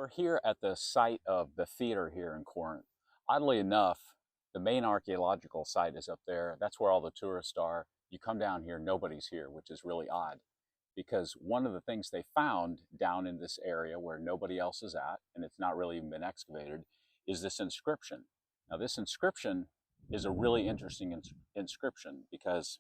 We're here at the site of the theater here in Corinth. Oddly enough, the main archaeological site is up there. That's where all the tourists are. You come down here, nobody's here, which is really odd because one of the things they found down in this area where nobody else is at, and it's not really even been excavated, is this inscription. Now, this inscription is a really interesting inscription because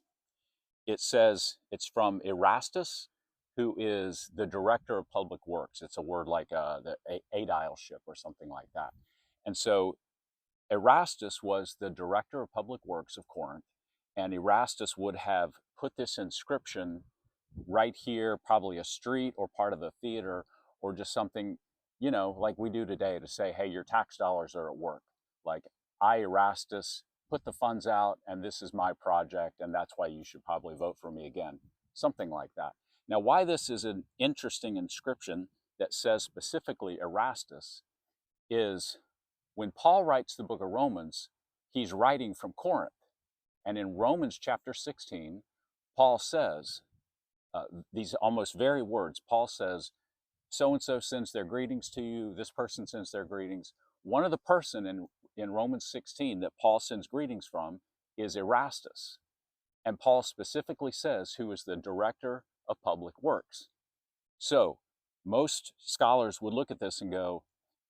it says it's from Erastus, who is the director of public works. It's a word like the aedileship or something like that. And so Erastus was the director of public works of Corinth, and Erastus would have put this inscription right here, probably a street or part of the theater, or just something, you know, like we do today to say, hey, your tax dollars are at work. Like, I, Erastus, put the funds out, and this is my project, and that's why you should probably vote for me again. Something like that. Now, why this is an interesting inscription that says specifically Erastus is when Paul writes the book of Romans, he's writing from Corinth. And in Romans chapter 16, Paul says, these almost very words, Paul says, so-and-so sends their greetings to you, this person sends their greetings. One of the person in Romans 16 that Paul sends greetings from is Erastus. And Paul specifically says who is the director of public works. So most scholars would look at this and go,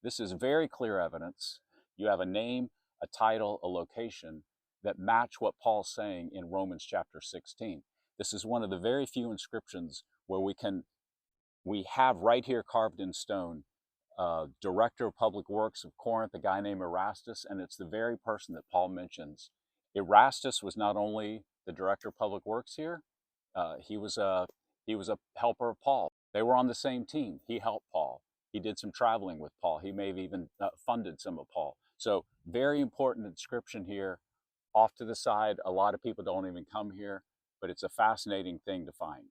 this is very clear evidence. You have a name, a title, a location that match what Paul's saying in Romans chapter 16. This is one of the very few inscriptions where we have right here carved in stone, director of public works of Corinth, a guy named Erastus, and it's the very person that Paul mentions. Erastus was not only the director of public works here, he was a helper of Paul. They were on the same team. He helped Paul. He did some traveling with Paul. He may have even funded some of Paul. So very important inscription here. Off to the side, a lot of people don't even come here, but it's a fascinating thing to find.